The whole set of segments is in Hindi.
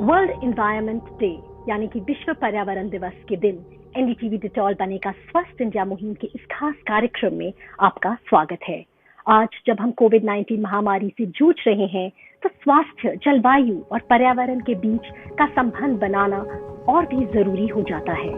वर्ल्ड एनवायरनमेंट डे यानी कि विश्व पर्यावरण दिवस के दिन एनडीटीवी डिटॉल बनेगा स्वस्थ इंडिया मुहिम के इस खास कार्यक्रम में आपका स्वागत है। आज जब हम कोविड-19 महामारी से जूझ रहे हैं तो स्वास्थ्य, जलवायु और पर्यावरण के बीच का संबंध बनाना और भी जरूरी हो जाता है।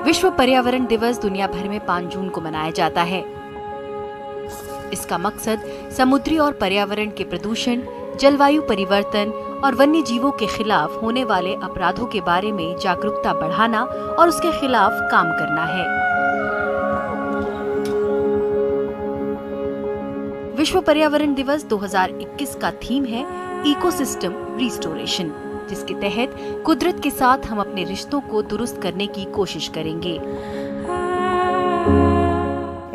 विश्व पर्यावरण दिवस दुनिया भर में 5 जून को मनाया जाता है। इसका मकसद समुद्री और पर्यावरण के प्रदूषण, जलवायु परिवर्तन और वन्य जीवों के खिलाफ होने वाले अपराधों के बारे में जागरूकता बढ़ाना और उसके खिलाफ काम करना है। विश्व पर्यावरण दिवस 2021 का थीम है इकोसिस्टम रिस्टोरेशन, जिसके तहत कुदरत के साथ हम अपने रिश्तों को दुरुस्त करने की कोशिश करेंगे।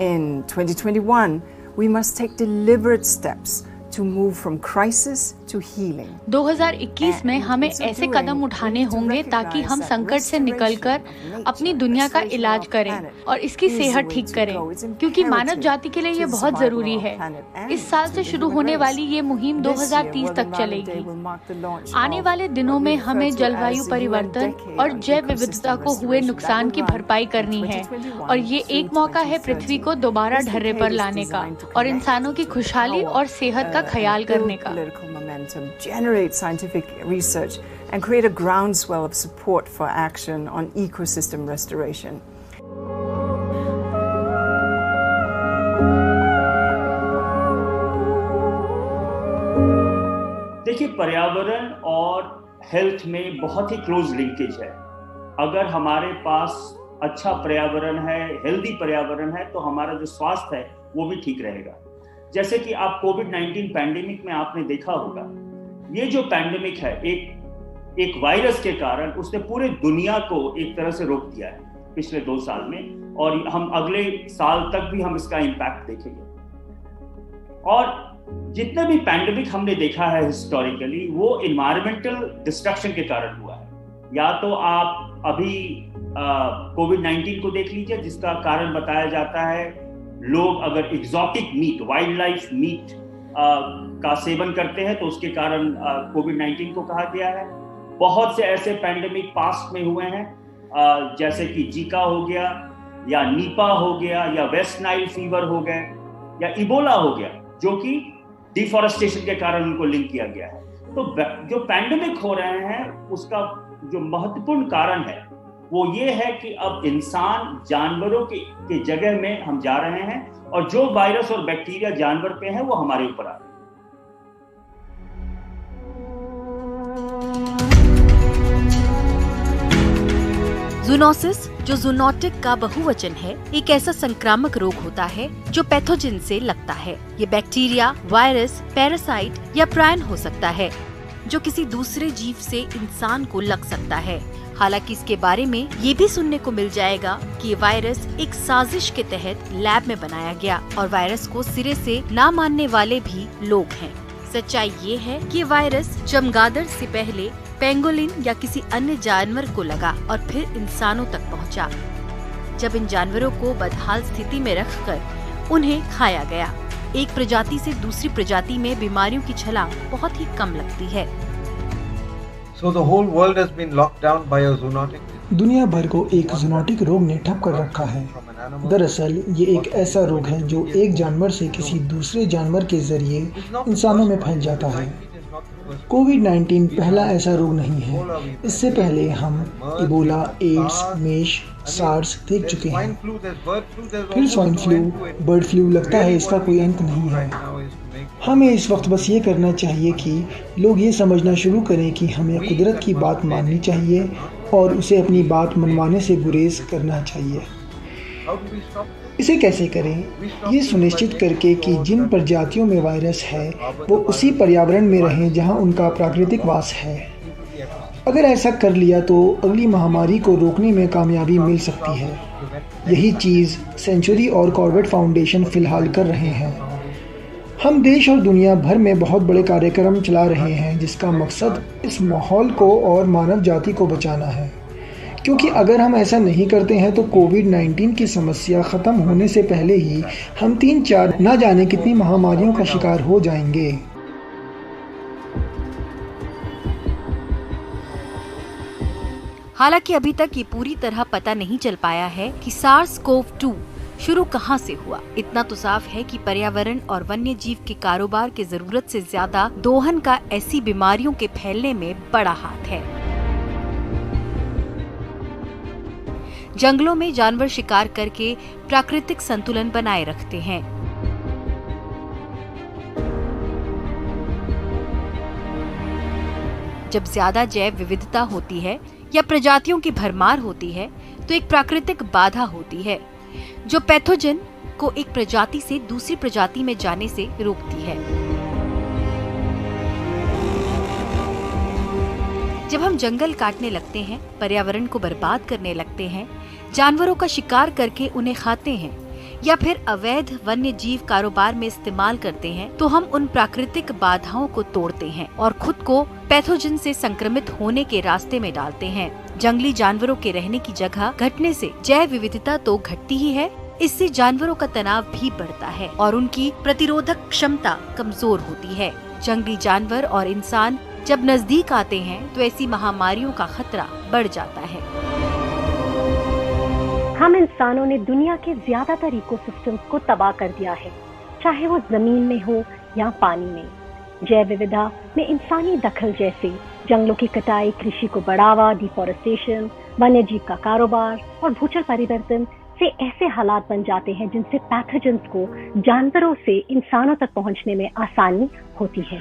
In 2021, we must take deliberate steps to move from crisis to healing. 2021 में हमें ऐसे कदम उठाने होंगे ताकि हम संकट से निकलकर अपनी दुनिया का इलाज करें और इसकी सेहत ठीक करें, क्योंकि मानव जाति के लिए ये बहुत जरूरी है। इस साल से शुरू होने वाली ये मुहिम 2030 तक चलेगी। आने वाले दिनों में हमें जलवायु परिवर्तन और जैव विविधता को हुए नुकसान की भरपाई करनी है और ये एक मौका है पृथ्वी को दोबारा ढर्रे पर लाने का और इंसानों की खुशहाली और सेहत का ख्याल करने का। Generate scientific research and create a groundswell of support for action on ecosystem restoration. देखिए, पर्यावरण और हेल्थ में बहुत ही क्लोज लिंकेज है। अगर हमारे पास अच्छा पर्यावरण है, हेल्दी पर्यावरण है, तो हमारा जो स्वास्थ्य है वो भी ठीक रहेगा। जैसे कि आप कोविड-19 पैंडेमिक में आपने देखा होगा, ये जो पैंडेमिक है एक वायरस के कारण उसने पूरे दुनिया को एक तरह से रोक दिया है पिछले 2 साल में, और हम अगले साल तक भी हम इसका इम्पैक्ट देखेंगे। और जितने भी पैंडेमिक हमने देखा है हिस्टोरिकली, वो इन्वायरमेंटल डिस्ट्रक्शन के कारण हुआ है। या तो आप अभी कोविड-19 को देख लीजिए, जिसका कारण बताया जाता है लोग अगर exotic meat, wildlife meat का सेवन करते हैं तो उसके कारण कोविड-19 को कहा गया है। बहुत से ऐसे पैंडेमिक पास्ट में हुए हैं, जैसे कि जीका हो गया या नीपा हो गया या वेस्ट नाइल फीवर हो गए या इबोला हो गया, जो कि डिफॉरेस्टेशन के कारण उनको लिंक किया गया है। तो जो पैंडेमिक हो रहे हैं उसका जो महत्वपूर्ण कारण है वो ये है कि अब इंसान जानवरों के जगह में हम जा रहे हैं और जो वायरस और बैक्टीरिया जानवर पे है वो हमारे ऊपर आ रहे हैं। जूनोसिस, जो जूनोटिक का बहुवचन है, एक ऐसा संक्रामक रोग होता है जो पैथोजन से लगता है। ये बैक्टीरिया, वायरस, पैरासाइट या प्रायन हो सकता है जो किसी दूसरे जीव से इंसान को लग सकता है। हालांकि इसके बारे में ये भी सुनने को मिल जाएगा कि ये वायरस एक साजिश के तहत लैब में बनाया गया और वायरस को सिरे से ना मानने वाले भी लोग हैं। सच्चाई ये है कि वायरस चमगादड़ से पहले पेंगोलिन या किसी अन्य जानवर को लगा और फिर इंसानों तक पहुंचा, जब इन जानवरों को बदहाल स्थिति में रखकर उन्हें खाया गया। एक प्रजाति से दूसरी प्रजाति में बीमारियों की छलांग बहुत ही कम लगती है। So the whole world has been locked down by a zoonotic. दुनिया भर को एक जूनोटिक रोग ने ठप कर रखा है। दरअसल ये एक ऐसा रोग है जो एक जानवर से किसी दूसरे जानवर के जरिए इंसानों में फैल जाता है। कोविड-19 पहला ऐसा रोग नहीं है। इससे पहले हम इबोला, एड्स, मेश, सार्स देख चुके हैं। फिर स्वाइन फ्लू, बर्ड फ्लू, लगता है इसका कोई अंत नहीं है। हमें इस वक्त बस ये करना चाहिए कि लोग ये समझना शुरू करें कि हमें कुदरत की बात माननी चाहिए और उसे अपनी बात मनवाने से गुरेज करना चाहिए। इसे कैसे करें? ये सुनिश्चित करके कि जिन प्रजातियों में वायरस है वो उसी पर्यावरण में रहें जहां उनका प्राकृतिक वास है। अगर ऐसा कर लिया तो अगली महामारी को रोकने में कामयाबी मिल सकती है। यही चीज़ सेंचुरी और कॉर्बेट फाउंडेशन फिलहाल कर रहे हैं। हम देश और दुनिया भर में बहुत बड़े कार्यक्रम चला रहे हैं जिसका मकसद इस माहौल को और मानव जाति को बचाना है, क्योंकि अगर हम ऐसा नहीं करते हैं तो कोविड-19 की समस्या ख़त्म होने से पहले ही हम 3-4 ना जाने कितनी महामारियों का शिकार हो जाएंगे। हालांकि अभी तक ये पूरी तरह पता नहीं चल पाया है कि SARS-CoV-2 शुरू कहां से हुआ। इतना तो साफ है कि पर्यावरण और वन्य जीव के कारोबार की जरूरत से ज्यादा दोहन का ऐसी बीमारियों के फैलने में बड़ा हाथ है। जंगलों में जानवर शिकार करके प्राकृतिक संतुलन बनाए रखते हैं। जब ज्यादा जैव विविधता होती है या प्रजातियों की भरमार होती है तो एक प्राकृतिक बाधा होती है जो पैथोजन को एक प्रजाति से दूसरी प्रजाति में जाने से रोकती है। जब हम जंगल काटने लगते हैं, पर्यावरण को बर्बाद करने लगते हैं, जानवरों का शिकार करके उन्हें खाते हैं या फिर अवैध वन्य जीव कारोबार में इस्तेमाल करते हैं, तो हम उन प्राकृतिक बाधाओं को तोड़ते हैं और खुद को पैथोजन से संक्रमित होने के रास्ते में डालते हैं। जंगली जानवरों के रहने की जगह घटने से जैव विविधता तो घटती ही है, इससे जानवरों का तनाव भी बढ़ता है और उनकी प्रतिरोधक क्षमता कमजोर होती है। जंगली जानवर और इंसान जब नजदीक आते हैं तो ऐसी महामारियों का खतरा बढ़ जाता है। हम इंसानों ने दुनिया के ज्यादातर इकोसिस्टम्स को तबाह कर दिया है, चाहे वो जमीन में हो या पानी में। जैव विविधता में इंसानी दखल जैसे जंगलों की कटाई, कृषि को बढ़ावा, डिफॉरेस्टेशन, वन्य जीव का कारोबार और भूजल परिवर्तन से ऐसे हालात बन जाते हैं जिनसे पैथोजेंस को जानवरों से इंसानों तक पहुंचने में आसानी होती है।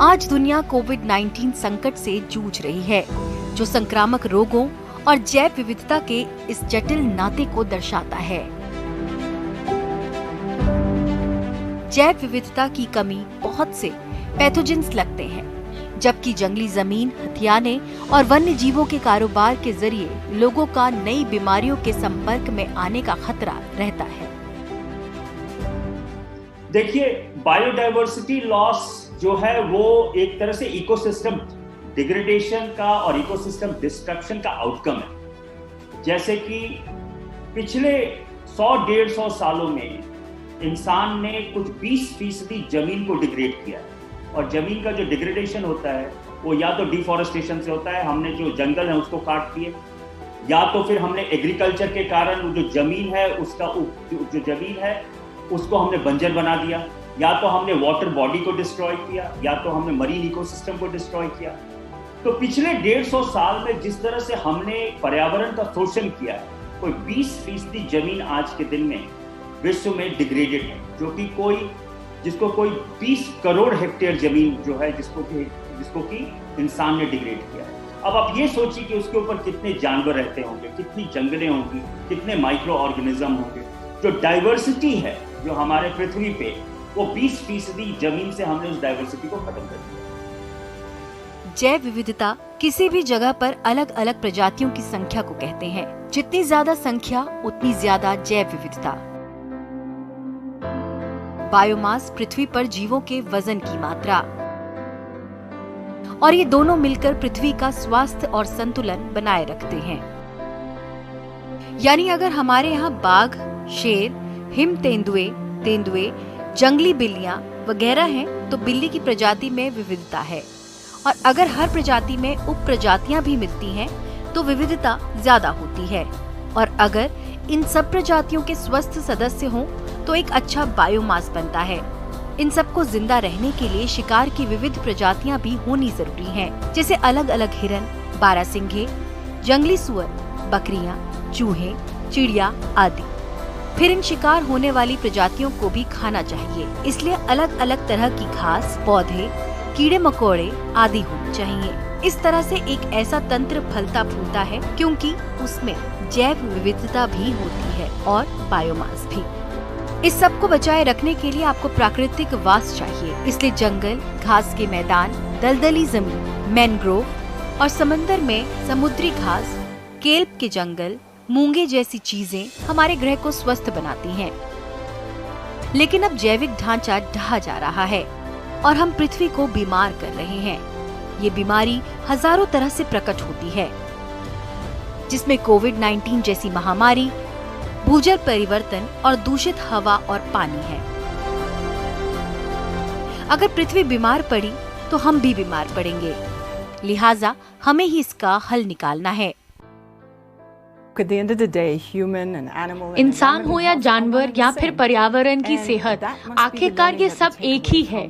आज दुनिया कोविड-19 संकट से जूझ रही है, जो संक्रामक रोगों और जैव विविधता के इस जटिल नाते को दर्शाता है। जैव विविधता की कमी बहुत से पैथोजेंस लगते हैं, जबकि जंगली जमीन, हथियाने और वन्य जीवों के कारोबार के जरिए लोगों का नई बीमारियों के संपर्क में आने का खतरा रहता है। देखिए, बायोडायवर्सिटी लॉस जो है वो एक तरह से इकोसिस्टम डिग्रेडेशन का और इकोसिस्टम डिस्ट्रक्शन का आउटकम है। जैसे कि पिछले 100-150 सालों में इंसान ने कुछ 20% जमीन को डिग्रेड किया है, और जमीन का जो डिग्रेडेशन होता है वो या तो डिफॉरेस्टेशन से होता है, हमने जो जंगल है उसको काट दिए, या तो फिर हमने एग्रीकल्चर के कारण जो जमीन है उसका जो जमीन है उसको हमने बंजर बना दिया, या तो हमने वाटर बॉडी को डिस्ट्रॉय किया, या तो हमने मरीन इकोसिस्टम को डिस्ट्रॉय किया। तो पिछले 150 साल में जिस तरह से हमने पर्यावरण का शोषण किया है, कोई 20% जमीन आज के दिन में विश्व में डिग्रेडेड है, जिसको कोई 20 करोड़ हेक्टेयर जमीन जो है जिसको कि इंसान ने डिग्रेड किया है। अब आप ये सोचिए कि उसके ऊपर कितने जानवर रहते होंगे, कितनी जंगलें होंगी, कितने माइक्रो ऑर्गेनिज्म होंगे। जो डाइवर्सिटी है जो हमारे पृथ्वी पे, वो 20% जमीन से हमने उस डाइवर्सिटी को खत्म कर दिया। जैव विविधता किसी भी जगह पर अलग अलग प्रजातियों की संख्या को कहते हैं। जितनी ज्यादा संख्या उतनी ज्यादा जैव विविधता। बायोमास पृथ्वी पर जीवों के वजन की मात्रा, और ये दोनों मिलकर पृथ्वी का स्वास्थ्य और संतुलन बनाए रखते हैं। यानी अगर हमारे यहाँ बाघ, शेर, हिम तेंदुए, जंगली बिल्लियां वगैरह हैं, तो बिल्ली की प्रजाति में विविधता है, और अगर हर प्रजाति में उप प्रजातियां भी मिलती हैं तो विविधता ज्यादा होती है। और अगर इन सब प्रजातियों के स्वस्थ सदस्य हों तो एक अच्छा बायोमास बनता है। इन सबको जिंदा रहने के लिए शिकार की विविध प्रजातियां भी होनी जरूरी हैं, जैसे अलग अलग हिरन, बारहसिंघे, जंगली सुअर, बकरियां, चूहे, चिड़िया आदि। फिर इन शिकार होने वाली प्रजातियों को भी खाना चाहिए, इसलिए अलग अलग तरह की घास, पौधे, कीड़े मकोड़े आदि होने चाहिए। इस तरह से एक ऐसा तंत्र फलता फूलता है क्योंकि उसमें जैव विविधता भी होती है और बायोमास भी। इस सब को बचाए रखने के लिए आपको प्राकृतिक वास चाहिए, इसलिए जंगल, घास के मैदान, दलदली जमीन, मैनग्रोव और समंदर में समुद्री घास, केल्प के जंगल, मूंगे जैसी चीजें हमारे ग्रह को स्वस्थ बनाती हैं। लेकिन अब जैविक ढांचा ढहा जा रहा है और हम पृथ्वी को बीमार कर रहे हैं। ये बीमारी हजारों तरह से प्रकट होती है, जिसमें कोविड-19 जैसी महामारी, भूजल परिवर्तन और दूषित हवा और पानी है। अगर पृथ्वी बीमार पड़ी तो हम भी बीमार पड़ेंगे, लिहाजा हमें ही इसका हल निकालना है। इंसान हो या जानवर या फिर पर्यावरण की सेहत, आखिरकार ये सब एक ही है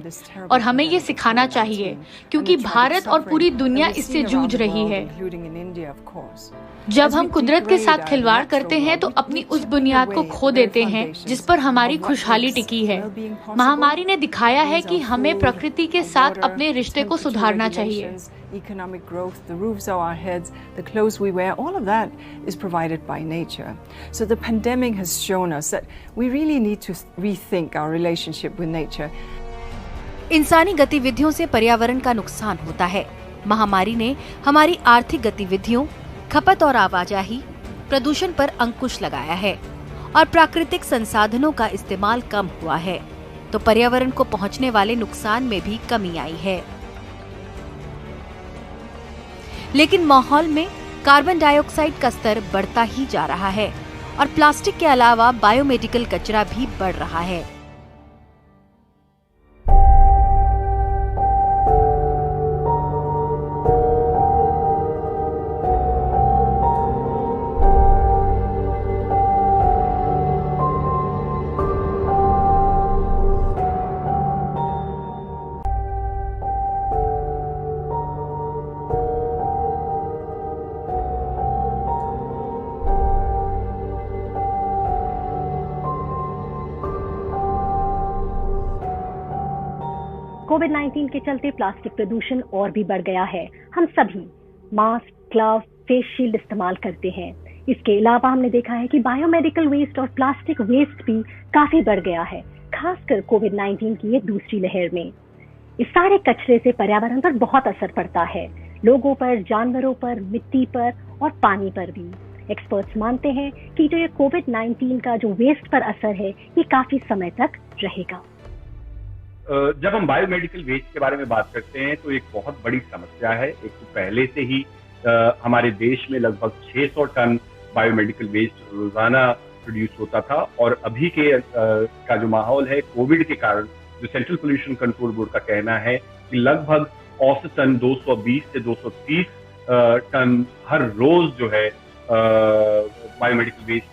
और हमें ये सिखाना चाहिए, क्योंकि भारत और पूरी दुनिया इससे जूझ रही है। जब हम कुदरत के साथ खिलवाड़ करते हैं तो अपनी उस बुनियाद को खो देते हैं जिस पर हमारी खुशहाली टिकी है। महामारी ने दिखाया है कि हमें प्रकृति के साथ अपने रिश्ते को सुधारना चाहिए। Economic growth, the roofs over our heads, the clothes we wear, all of that is provided by nature. So the pandemic has shown us that we really need to rethink our relationship with nature. इंसानी गतिविधियों से पर्यावरण का नुकसान होता है। महामारी ने हमारी आर्थिक गतिविधियों, खपत और आवाजाही, प्रदूषण पर अंकुश लगाया है और प्राकृतिक संसाधनों का इस्तेमाल कम हुआ है, तो पर्यावरण को पहुंचने वाले नुकसान में भी कमी आई है। लेकिन माहौल में कार्बन डाइऑक्साइड का स्तर बढ़ता ही जा रहा है और प्लास्टिक के अलावा बायोमेडिकल कचरा भी बढ़ रहा है। कोविड-19 के चलते प्लास्टिक प्रदूषण और भी बढ़ गया है। हम सभी मास्क, ग्लव, फेस शील्ड इस्तेमाल करते हैं। इसके अलावा हमने देखा है कि बायोमेडिकल वेस्ट और प्लास्टिक वेस्ट भी काफी बढ़ गया है, खासकर कोविड-19 की ये दूसरी लहर में। इस सारे कचरे से पर्यावरण पर बहुत असर पड़ता है, लोगों पर, जानवरों पर, मिट्टी पर और पानी पर भी। एक्सपर्ट्स मानते हैं कि जो ये कोविड-19 का जो वेस्ट पर असर है, ये काफी समय तक रहेगा। जब हम बायोमेडिकल वेस्ट के बारे में बात करते हैं तो एक बहुत बड़ी समस्या है। एक तो पहले से ही हमारे देश में लगभग 600 टन बायोमेडिकल वेस्ट रोजाना प्रोड्यूस होता था और अभी के का जो माहौल है कोविड के कारण, जो सेंट्रल पोल्यूशन कंट्रोल बोर्ड का कहना है कि लगभग औसतन 220 से 230 टन हर रोज जो है बायोमेडिकल वेस्ट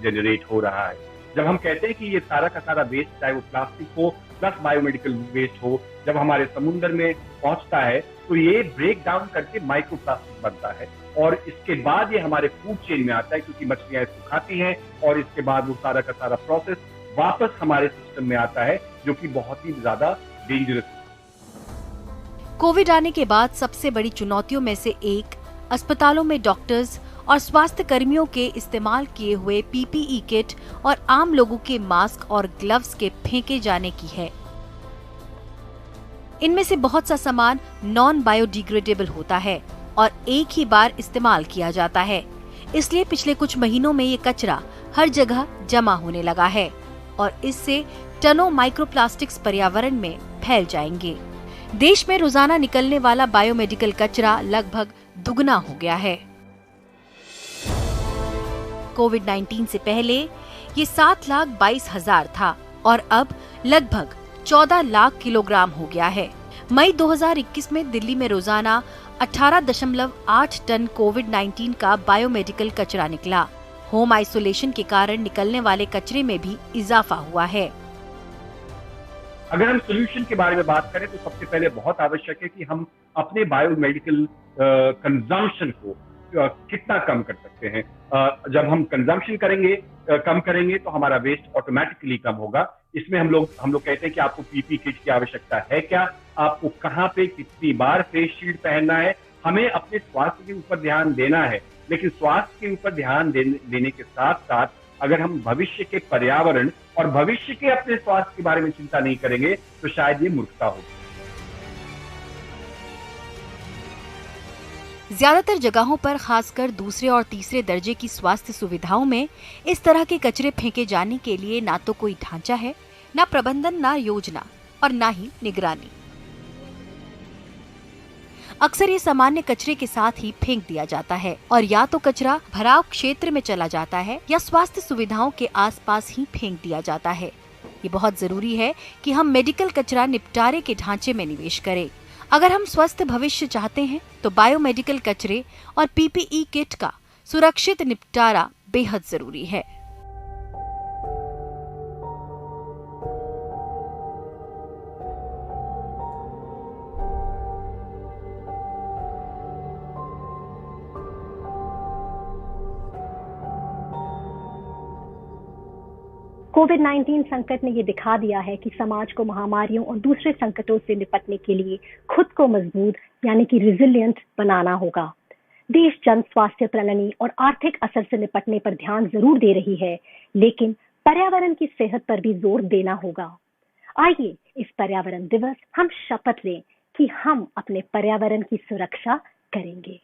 जनरेट हो रहा है। जब हम कहते हैं कि ये सारा का सारा वेस्ट, चाहे वो प्लास्टिक हो प्लस बायोमेडिकल वेस्ट हो, जब हमारे समुद्र में पहुंचता है तो ये ब्रेक डाउन करके माइक्रो प्लास्टिक बनता है और इसके बाद ये हमारे फूड चेन में आता है, क्योंकि मछलियां इसको खाती हैं और इसके बाद वो सारा का सारा प्रोसेस वापस हमारे सिस्टम में आता है, जो कि बहुत ही ज्यादा डेंजरस है। कोविड आने के बाद सबसे बड़ी चुनौतियों में से एक अस्पतालों में डॉक्टर्स और स्वास्थ्य कर्मियों के इस्तेमाल किए हुए पीपीई किट और आम लोगों के मास्क और ग्लव्स के फेंके जाने की है। इनमें से बहुत सा सामान नॉन बायोडिग्रेडेबल होता है और एक ही बार इस्तेमाल किया जाता है, इसलिए पिछले कुछ महीनों में ये कचरा हर जगह जमा होने लगा है और इससे टनों माइक्रोप्लास्टिक्स पर्यावरण में फैल जाएंगे। देश में रोजाना निकलने वाला बायोमेडिकल कचरा लगभग दुगना हो गया है। कोविड-19 से पहले ये 7,22,000 था और अब लगभग 14 लाख किलोग्राम हो गया है। मई 2021 में दिल्ली में रोजाना 18.8 टन कोविड-19 का बायोमेडिकल कचरा निकला। होम आइसोलेशन के कारण निकलने वाले कचरे में भी इजाफा हुआ है। अगर हम सोल्यूशन के बारे में बात करें तो सबसे पहले बहुत आवश्यक है कि हम अपने बायोमेडिकल कंजम्पशन को कितना कम कर सकते हैं। जब हम कंजम्पशन करेंगे, कम करेंगे तो हमारा वेस्ट ऑटोमेटिकली कम होगा। इसमें हम लोग कहते हैं कि आपको पीपी किट की आवश्यकता है क्या, आपको कहाँ पे कितनी बार फेस शील्ड पहनना है। हमें अपने स्वास्थ्य के ऊपर ध्यान देना है, लेकिन स्वास्थ्य के ऊपर ध्यान देने के साथ साथ अगर हम भविष्य के पर्यावरण और भविष्य के अपने स्वास्थ्य के बारे में चिंता नहीं करेंगे तो शायद ये मूर्खता होगी। ज्यादातर जगहों पर, खासकर दूसरे और तीसरे दर्जे की स्वास्थ्य सुविधाओं में, इस तरह के कचरे फेंके जाने के लिए ना तो कोई ढांचा है, ना प्रबंधन, ना योजना और ना ही निगरानी। अक्सर ये सामान्य कचरे के साथ ही फेंक दिया जाता है और या तो कचरा भराव क्षेत्र में चला जाता है या स्वास्थ्य सुविधाओं के आसपास ही फेंक दिया जाता है। ये बहुत जरूरी है कि हम मेडिकल कचरा निपटारे के ढांचे में निवेश करें। अगर हम स्वस्थ भविष्य चाहते हैं तो बायोमेडिकल कचरे और पीपीई किट का सुरक्षित निपटारा बेहद जरूरी है। कोविड-19 संकट ने ये दिखा दिया है कि समाज को महामारियों और दूसरे संकटों से निपटने के लिए खुद को मजबूत यानी कि रिजिलिएंट बनाना होगा। देश जन स्वास्थ्य प्रणाली और आर्थिक असर से निपटने पर ध्यान जरूर दे रही है, लेकिन पर्यावरण की सेहत पर भी जोर देना होगा। आइए इस पर्यावरण दिवस हम शपथ लें कि हम अपने पर्यावरण की सुरक्षा करेंगे।